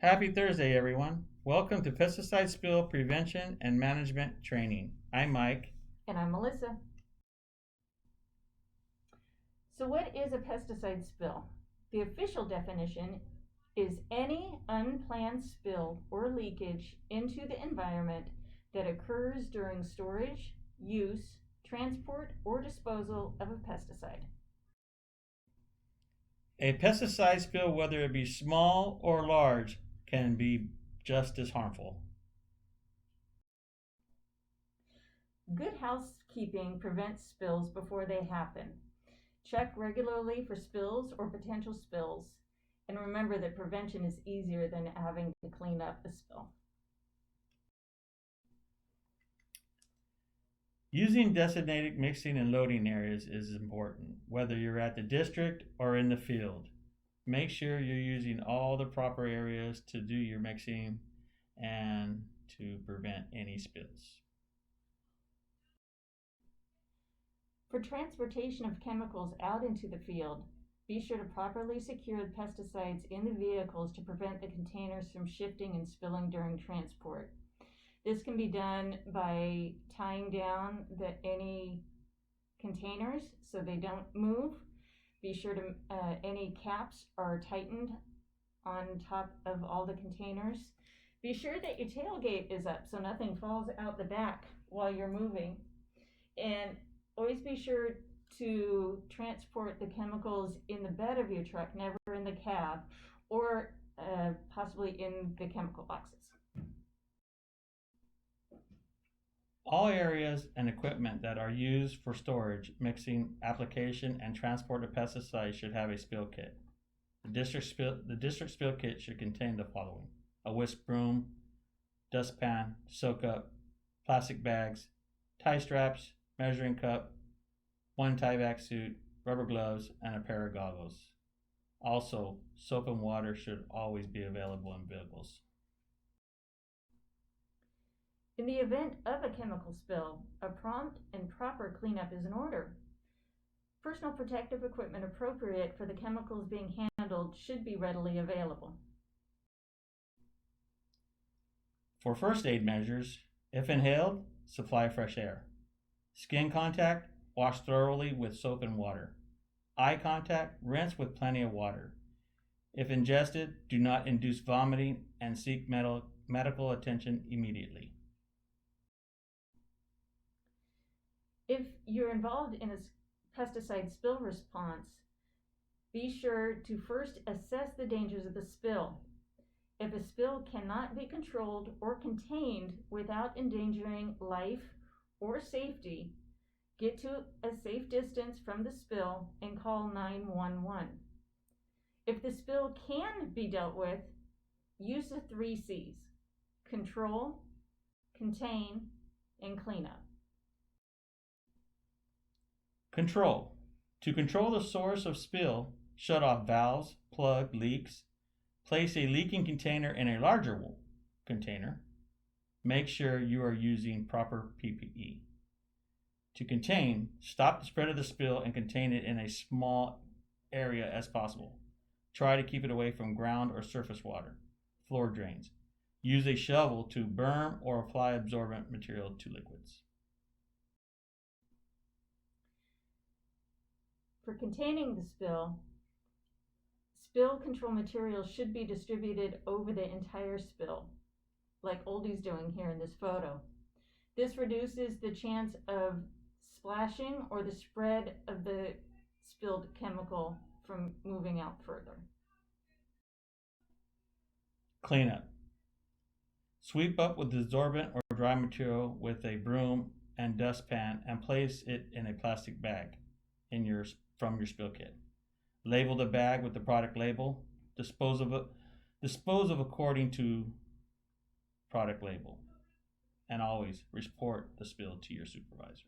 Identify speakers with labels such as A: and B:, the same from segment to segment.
A: Happy Thursday, everyone. Welcome to Pesticide Spill Prevention and Management Training. I'm Mike.
B: And I'm Melissa. So, what is a pesticide spill? The official definition is any unplanned spill or leakage into the environment that occurs during storage, use, transport, or disposal of a pesticide.
A: A pesticide spill, whether it be small or large, can be just as harmful.
B: Good housekeeping prevents spills before they happen. Check regularly for spills or potential spills, and remember that prevention is easier than having to clean up a spill.
A: Using designated mixing and loading areas is important, whether you're at the district or in the field. Make sure you're using all the proper areas to do your mixing and to prevent any spills.
B: For transportation of chemicals out into the field, be sure to properly secure the pesticides in the vehicles to prevent the containers from shifting and spilling during transport. This can be done by tying down any containers so they don't move. Be sure to any caps are tightened on top of all the containers. Be sure that your tailgate is up so nothing falls out the back while you're moving. And always be sure to transport the chemicals in the bed of your truck, never in the cab, or possibly in the chemical boxes.
A: All areas and equipment that are used for storage, mixing, application, and transport of pesticides should have a spill kit. The district spill kit should contain the following: a whisk broom, dustpan, soak up, plastic bags, tie straps, measuring cup, one tie-back suit, rubber gloves, and a pair of goggles. Also, soap and water should always be available in vehicles.
B: In the event of a chemical spill, a prompt and proper cleanup is in order. Personal protective equipment appropriate for the chemicals being handled should be readily available.
A: For first aid measures, if inhaled, supply fresh air. Skin contact, wash thoroughly with soap and water. Eye contact, rinse with plenty of water. If ingested, do not induce vomiting and seek medical attention immediately.
B: If you're involved in a pesticide spill response, be sure to first assess the dangers of the spill. If a spill cannot be controlled or contained without endangering life or safety, get to a safe distance from the spill and call 911. If the spill can be dealt with, use the 3 C's: control, contain, and clean up.
A: Control. To control the source of spill, shut off valves, plug leaks, place a leaking container in a larger container. Make sure you are using proper PPE. To contain, stop the spread of the spill and contain it in a small area as possible. Try to keep it away from ground or surface water, floor drains. Use a shovel to burn or apply absorbent material to liquids.
B: For containing the spill control materials should be distributed over the entire spill, like Oldie's doing here in this photo. This reduces the chance of splashing or the spread of the spilled chemical from moving out further.
A: Cleanup. Sweep up with absorbent or dry material with a broom and dustpan and place it in a plastic bag from your spill kit. Label the bag with the product label. Dispose of according to product label. And always report the spill to your supervisor.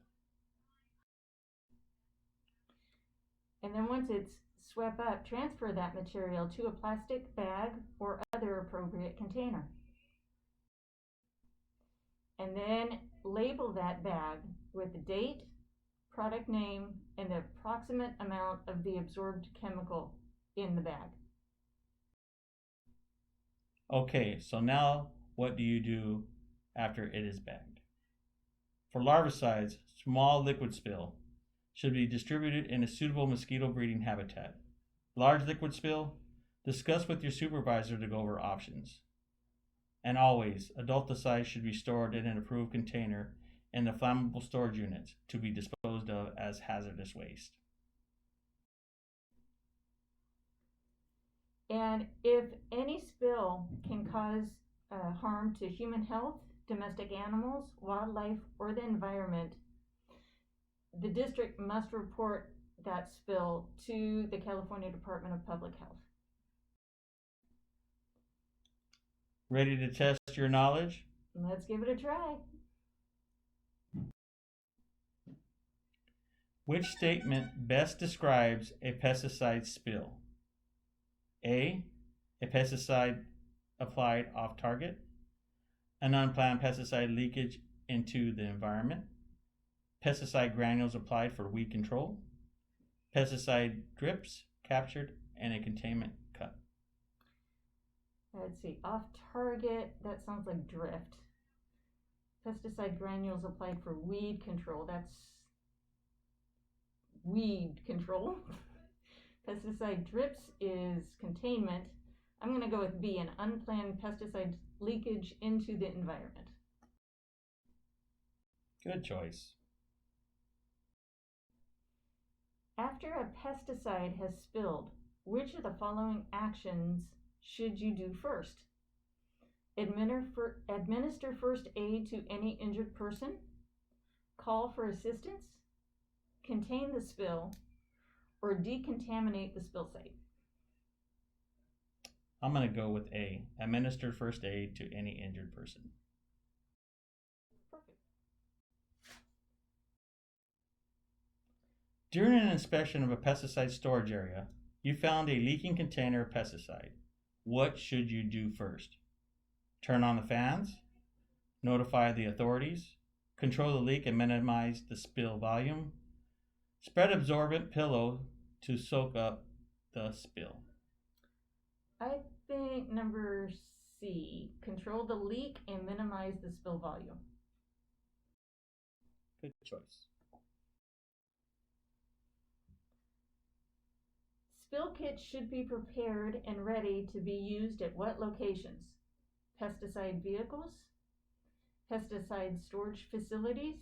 B: And then once it's swept up, transfer that material to a plastic bag or other appropriate container. And then label that bag with the date, product name, and the approximate amount of the absorbed chemical in the bag.
A: Okay, so now what do you do after it is bagged? For larvicides, small liquid spill should be distributed in a suitable mosquito breeding habitat. Large liquid spill, discuss with your supervisor to go over options. And always, adulticide should be stored in an approved container in the flammable storage units to be disposed of as hazardous waste.
B: And if any spill can cause harm to human health, domestic animals, wildlife, or the environment, the district must report that spill to the California Department of Public Health.
A: Ready to test your knowledge?
B: Let's give it a try.
A: Which statement best describes a pesticide spill? A pesticide applied off target, an unplanned pesticide leakage into the environment, pesticide granules applied for weed control, pesticide drips captured in a containment cut.
B: Let's see, off target, that sounds like drift. Pesticide granules applied for weed control, that's weed control. Pesticide drips is containment. I'm going to go with B, an unplanned pesticide leakage into the environment.
A: Good choice.
B: After a pesticide has spilled, which of the following actions should you do first? Administer first aid to any injured person, call for assistance, contain the spill, or decontaminate the spill site.
A: I'm going to go with A, administer first aid to any injured person.
B: Perfect.
A: During an inspection of a pesticide storage area, you found a leaking container of pesticide. What should you do first? Turn on the fans, notify the authorities, control the leak and minimize the spill volume, spread absorbent pillow to soak up the spill.
B: I think number C, control the leak and minimize the spill volume.
A: Good choice.
B: Spill kits should be prepared and ready to be used at what locations? Pesticide vehicles, pesticide storage facilities,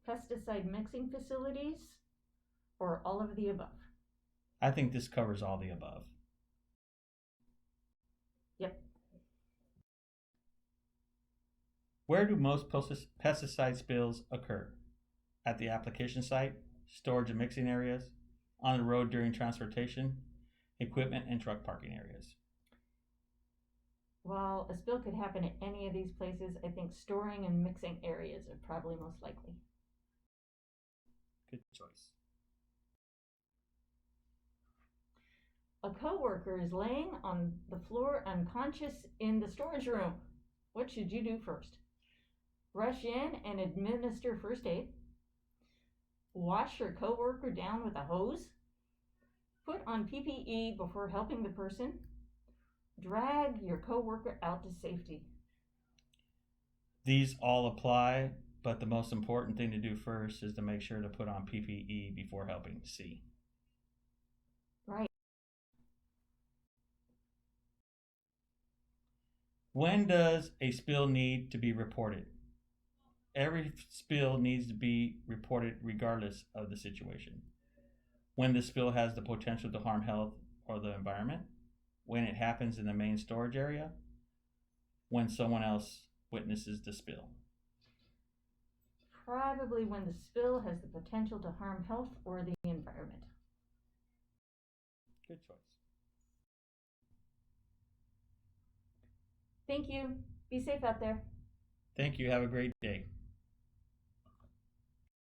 B: pesticide mixing facilities, or all of the above?
A: I think this covers all the above.
B: Yep.
A: Where do most pesticide spills occur? At the application site, storage and mixing areas, on the road during transportation, equipment and truck parking areas.
B: While a spill could happen at any of these places, I think storing and mixing areas are probably most likely.
A: Good choice.
B: A coworker is laying on the floor unconscious in the storage room. What should you do first? Rush in and administer first aid. Wash your coworker down with a hose. Put on PPE before helping the person. Drag your coworker out to safety.
A: These all apply, but the most important thing to do first is to make sure to put on PPE before helping C.
B: Right.
A: When does a spill need to be reported? Every spill needs to be reported regardless of the situation. When the spill has the potential to harm health or the environment, when it happens in the main storage area, when someone else witnesses the spill.
B: Probably when the spill has the potential to harm health or the environment.
A: Good choice.
B: Thank you. Be safe out there.
A: Thank you. Have a great day.